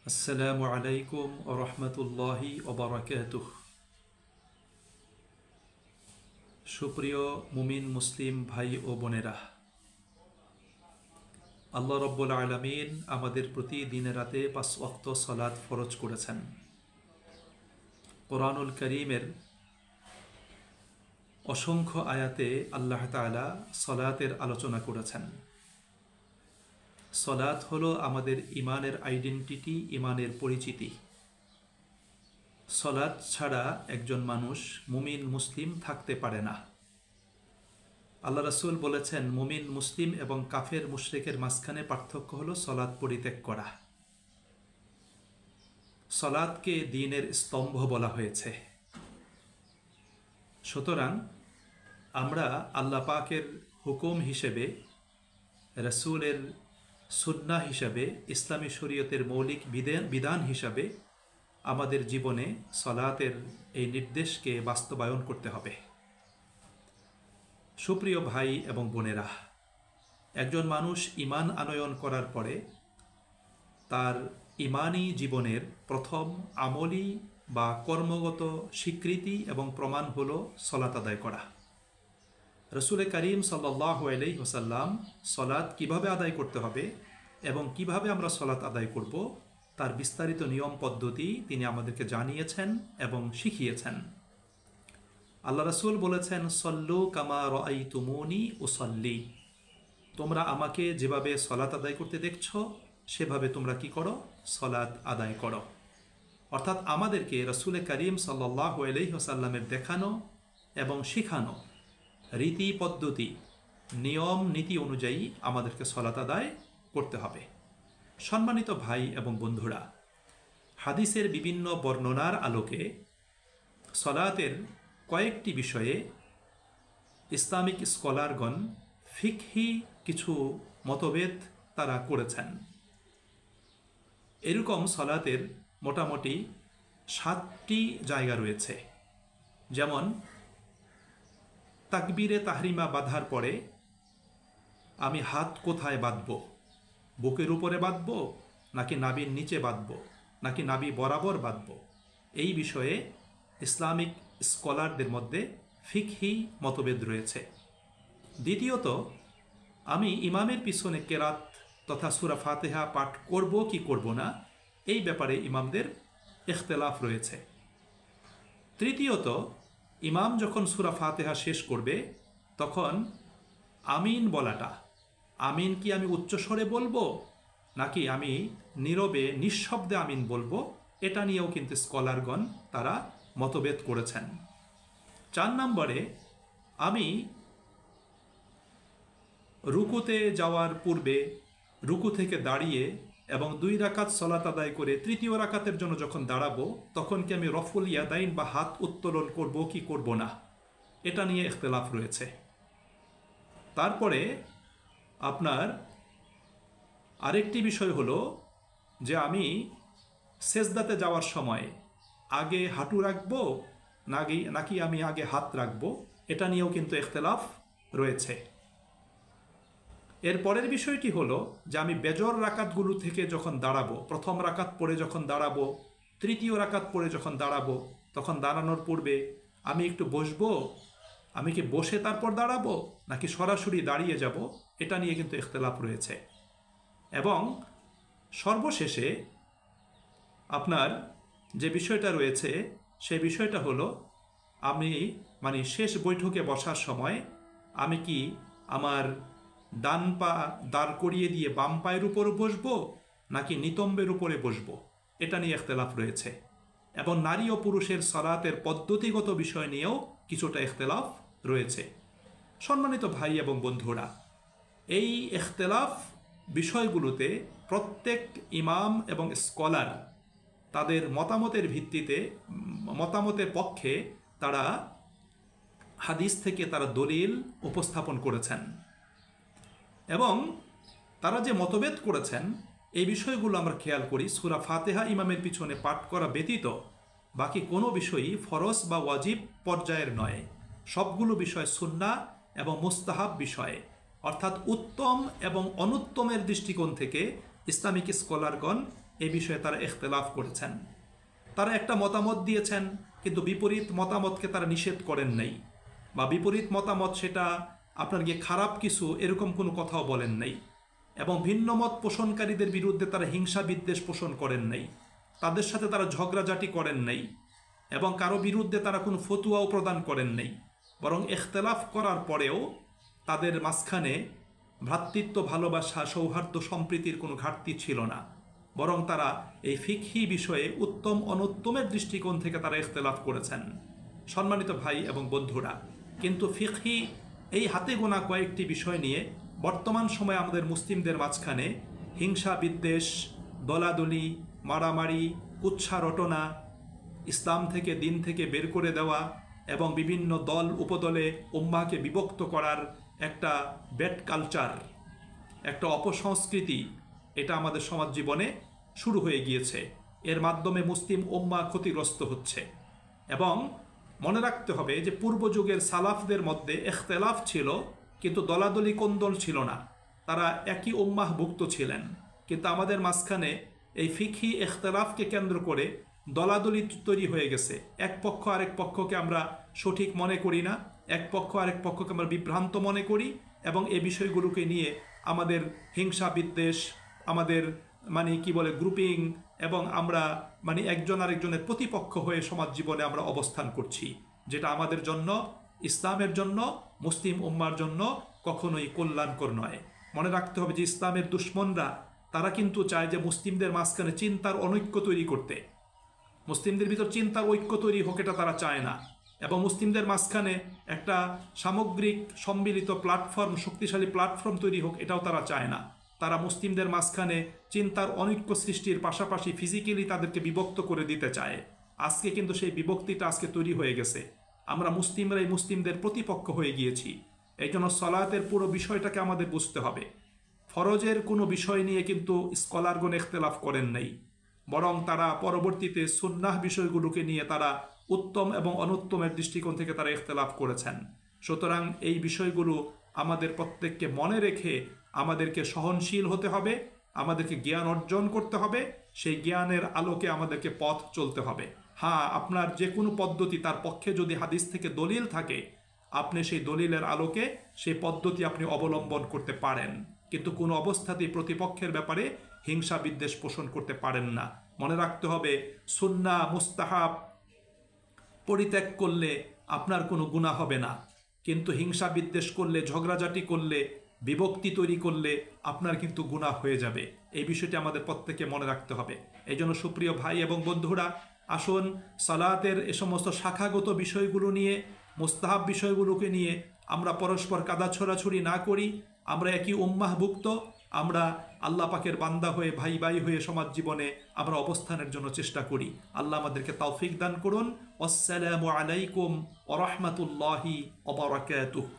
আসসালামু আলাইকুম ওয়া রাহমাতুল্লাহি ওয়া বারাকাতুহ। সুপ্রিয় মুমিন মুসলিম ভাই ও বোনেরা, আল্লাহ রাব্বুল আলামিন আমাদের প্রতি দিনে রাতে ৫ ওয়াক্ত সালাত ফরজ করেছেন। কোরআনুল কারীমের অসংখ্য আয়াতে আল্লাহ তাআলা সালাতের আলোচনা করেছেন। সালাত হলো আমাদের ইমানের আইডেন্টিটি, ইমানের পরিচিতি। সালাত ছাড়া একজন মানুষ মুমিন মুসলিম থাকতে পারে না। আল্লাহ রাসূল বলেছেন, মুমিন মুসলিম এবং কাফের মুশরিকের মাঝখানে পার্থক্য হলো সালাত পরিত্যাগ করা। সালাতকে দ্বীনের স্তম্ভ বলা হয়েছে। সুতরাং আমরা আল্লাহ পাকের হুকুম হিসেবে, রাসূলের সুন্নাহ হিসাবে, ইসলামী শরীয়তের মৌলিক বিধান হিসাবে আমাদের জীবনে সালাতের এই নির্দেশকে বাস্তবায়ন করতে হবে। সুপ্রিয় ভাই এবং বোনেরা, একজন মানুষ ঈমান আনয়ন করার পরে তার ঈমানী জীবনের প্রথম আমলি বা কর্মগত স্বীকৃতি এবং প্রমাণ হলো সালাত আদায় করা। রাসূল করিম সাল্লাল্লাহু আলাইহি ওয়াসাল্লাম সালাত কিভাবে আদায় করতে হবে এবং কিভাবে আমরা সালাত আদায় করব তার বিস্তারিত নিয়ম পদ্ধতি তিনি আমাদেরকে জানিয়েছেন এবং শিখিয়েছেন। আল্লাহ রাসূল বলেছেন, সল্লু কামা রাআইতুমুনি উসাল্লি। তোমরা আমাকে যেভাবে সালাত আদায় করতে দেখছো সেভাবে তোমরা কি করো? সালাত আদায় করো। অর্থাৎ আমাদেরকে রাসূল করিম সাল্লাল্লাহু আলাইহি ওয়াসাল্লামের দেখানো এবং শিখানো রীতি পদ্ধতি, নিয়ম নীতি অনুযায়ী আমাদেরকে সালাত আদায় করতে হবে। সম্মানিত ভাই এবং বন্ধুরা, হাদিসের বিভিন্ন বর্ণনার আলোকে সালাতের কয়েকটি বিষয়ে ইসলামিক স্কলারগণ ফিকহি কিছু মতভেদ তারা করেছেন। এরকম সালাতের মোটামুটি 7টি জায়গা রয়েছে। যেমন তাকবীরে তাহরিমা বাঁধার পরে আমি হাত কোথায় বাঁধব? বুকের উপরে বাঁধব, নাকি নাভির নিচে বাঁধব, নাকি নাভি বরাবর বাঁধব? এই বিষয়ে ইসলামিক স্কলারদের মধ্যে ফিকহি মতভেদ রয়েছে। দ্বিতীয়ত, আমি ইমামের পিছনে কেরাত তথা সূরা ফাতিহা পাঠ করব কি করব না, এই ব্যাপারে ইমামদের ইখতিলাফ রয়েছে। তৃতীয়ত, ইমাম যখন সূরা ফাতিহা শেষ করবে তখন আমিন বলাটা, আমিন কি আমি উচ্চস্বরে বলবো নাকি আমি নীরবে নিঃশব্দে আমিন বলবো, এটা নিয়েও কিন্তু স্কলারগণ তারা মতভেদ করেছেন। 4 নম্বরে, আমি রুকুতে যাওয়ার পূর্বে রুকু থেকে দাঁড়িয়ে এবং 2 রাকাত সালাত আদায় করে তৃতীয় রাকাতের জন্য যখন দাঁড়াবো তখন কি আমি রফুল ইয়াদাইন বা হাত উত্তোলন করব কি করব না, এটা নিয়ে ইখতিলাফ রয়েছে। তারপরে আপনার আরেকটি বিষয় হলো যে আমি সেজদাতে যাওয়ার সময় আগে হাঁটু রাখবো নাকি আমি আগে হাত রাখবো, এটা নিয়েও কিন্তু ইখতিলাফ রয়েছে। এর পরের বিষয়টি হলো যে আমি বেজর রাকাতগুলো থেকে যখন দাঁড়াবো, প্রথম রাকাত পড়ে যখন দাঁড়াবো, তৃতীয় রাকাত পড়ে যখন দাঁড়াবো, তখন দাঁড়ানোর পূর্বে আমি একটু বসবো, আমি কি বসে তারপর দাঁড়াবো নাকি সরাসরি দাঁড়িয়ে যাব, এটা নিয়ে কিন্তু ইখতিলাফ রয়েছে। এবং সর্বশেষে আপনার যে বিষয়টা রয়েছে সেই বিষয়টা হলো আমি শেষ বৈঠকে বসার সময় আমি কি আমার ডান পা দাঁড় করিয়ে দিয়ে বাম পায়ের উপরে বসবো নাকি নিতম্বের উপরে বসবো, এটা নিয়ে ইখতিলাফ রয়েছে। এবং নারী ও পুরুষের সালাতের পদ্ধতিগত বিষয় নিয়েও কিছুটা ইখতিলাফ রয়েছে। সম্মানিত ভাই এবং বন্ধুরা, এই ইখতিলাফ বিষয়গুলোতে প্রত্যেক ইমাম এবং স্কলার তাদের মতামতের ভিত্তিতে, মতামতের পক্ষে তারা হাদিস থেকে তারা দলিল উপস্থাপন করেছেন এবং তারা যে মতভেদ করেছেন এই বিষয়গুলো আমরা খেয়াল করি। সূরা ফাতিহা ইমামের পিছনে পাঠ করা ব্যতীত বাকি কোনো বিষয়ই ফরজ বা ওয়াজিব পর্যায়ের নয়। সবগুলো বিষয় সুন্নাহ এবং মুস্তাহাব বিষয়, অর্থাৎ উত্তম এবং অনুত্তমের দৃষ্টিকোণ থেকে ইসলামিক স্কলারগণ এ বিষয়ে তারা ইখতিলাফ করেছেন। তারা একটা মতামত দিয়েছেন, কিন্তু বিপরীত মতামতকে তারা নিষেধ করেন নাই, বা বিপরীত মতামত সেটা আপনার গিয়ে খারাপ কিছু এরকম কোনো কথাও বলেন নাই। এবং ভিন্ন মত পোষণকারীদের বিরুদ্ধে তারা হিংসা বিদ্বেষ পোষণ করেন নাই, তাদের সাথে তারা ঝগড়াঝাটি করেন নাই, এবং কারো বিরুদ্ধে তারা কোনো ফতুয়াও প্রদান করেন নাই। বরং ইখতিলাফ করার পরেও তাদের মাঝখানে ভ্রাতৃত্ব, ভালোবাসা, সৌহার্দ্য, সম্প্রীতির কোনো ঘাটতি ছিল না। বরং তারা এই ফিকহি বিষয়ে উত্তম অনুত্তমের দৃষ্টিকোণ থেকে তারা ইখতিলাফ করেছেন। সম্মানিত ভাই এবং বন্ধুরা, কিন্তু ফিকহি এই হাতে গোনা কয়েকটি বিষয় নিয়ে বর্তমান সময়ে আমাদের মুসলিমদের মাঝখানে হিংসা বিদ্বেষ, দলাদলি, মারামারি, কুৎসা রটনা, ইসলাম থেকে দিন থেকে বের করে দেওয়া এবং বিভিন্ন দল উপদলে উম্মাহকে বিভক্ত করার একটা ব্যাড কালচার, একটা অপসংস্কৃতি, এটা আমাদের সমাজ জীবনে শুরু হয়ে গিয়েছে। এর মাধ্যমে মুসলিম উম্মাহ ক্ষতিগ্রস্ত হচ্ছে। এবং মনে রাখতে হবে যে পূর্ব যুগের সালাফদের মধ্যে ইখতিলাফ ছিল, কিন্তু দলাদলি কোন্দল ছিল না। তারা একই উম্মাহভুক্ত ছিলেন। কিন্তু আমাদের মাঝখানে এই ফিকহি ইখতিলাফকে কেন্দ্র করে দলাদলি তৈরি হয়ে গেছে। এক পক্ষ আরেক পক্ষকে আমরা সঠিক মনে করি না, এক পক্ষ আরেক পক্ষকে আমরা বিভ্রান্ত মনে করি, এবং এই বিষয়গুলোকে নিয়ে আমাদের হিংসা বিদ্বেষ, আমাদের গ্রুপিং, এবং আমরা একজন আরেকজনের প্রতিপক্ষ হয়ে সমাজ জীবনে আমরা অবস্থান করছি, যেটা আমাদের জন্য, ইসলামের জন্য, মুসলিম উম্মার জন্য কখনোই কল্যাণকর নয়। মনে রাখতে হবে যে ইসলামের দুশ্মনরা তারা কিন্তু চায় যে মুসলিমদের মাঝখানে চিন্তার অনৈক্য তৈরি করতে। মুসলিমদের ভিতর চিন্তার ঐক্য তৈরি হোক, এটা তারা চায় না। এবং মুসলিমদের মাঝখানে একটা সামগ্রিক সম্মিলিত প্ল্যাটফর্ম, শক্তিশালী প্ল্যাটফর্ম তৈরি হোক, এটাও তারা চায় না। তারা মুসলিমদের মাঝখানে চিন্তার অনৈক্য সৃষ্টির পাশাপাশি ফিজিক্যালি তাদেরকে বিভক্ত করে দিতে চায়। আজকে কিন্তু সেই বিভক্তিটা আজকে তৈরি হয়ে গেছে। আমরা মুসলিমরাই মুসলিমদের প্রতিপক্ষ হয়ে গিয়েছি। এই জন্য সলাতের পুরো বিষয়টাকে আমাদের বুঝতে হবে। ফরজের কোনো বিষয় নিয়ে কিন্তু স্কলারগণ ইখতিলাফ করেন নাই, বরং তারা পরবর্তীতে সুন্নাহ বিষয়গুলোকে নিয়ে তারা উত্তম এবং অনুত্তমের দৃষ্টিকোণ থেকে তারা ইখতিলাফ করেছেন। সুতরাং এই বিষয়গুলো আমাদের প্রত্যেককে মনে রেখে আমাদেরকে সহনশীল হতে হবে, আমাদেরকে জ্ঞান অর্জন করতে হবে, সেই জ্ঞানের আলোকে আমাদেরকে পথ চলতে হবে। হ্যাঁ, আপনার যে কোনো পদ্ধতি, তার পক্ষে যদি হাদিস থেকে দলিল থাকে, আপনি সেই দলিলের আলোকে সেই পদ্ধতি আপনি অবলম্বন করতে পারেন, কিন্তু কোনো অবস্থাতেই প্রতিপক্ষের ব্যাপারে হিংসা বিদ্বেষ পোষণ করতে পারেন না। মনে রাখতে হবে, সুন্নাহ মুস্তাহাব পরিত্যাগ করলে আপনার কোনো গুনাহ হবে না, কিন্তু হিংসা বিদ্বেষ করলে, ঝগড়াঝাটি করলে, বিভক্তি তৈরি করলে আপনার কিন্তু গুনাহ হয়ে যাবে। এই বিষয়টি আমাদের প্রত্যেককে মনে রাখতে হবে। এই জন্য সুপ্রিয় ভাই এবং বন্ধুরা, আসুন সালাতের এ সমস্ত শাখাগত বিষয়গুলো নিয়ে, মুস্তাহাব বিষয়গুলোকে নিয়ে আমরা পরস্পর কাদা ছোড়াছুড়ি না করি। আমরা একই উম্মাহভুক্ত, আমরা আল্লাহ পাকের বান্দা হয়ে, ভাই ভাই হয়ে সমাজ জীবনে আমরা অবস্থানের জন্য চেষ্টা করি। আল্লাহ আমাদেরকে তৌফিক দান করুন। আসসালামু আলাইকুম ওয়া রাহমাতুল্লাহি ওয়া বারাকাতুহু।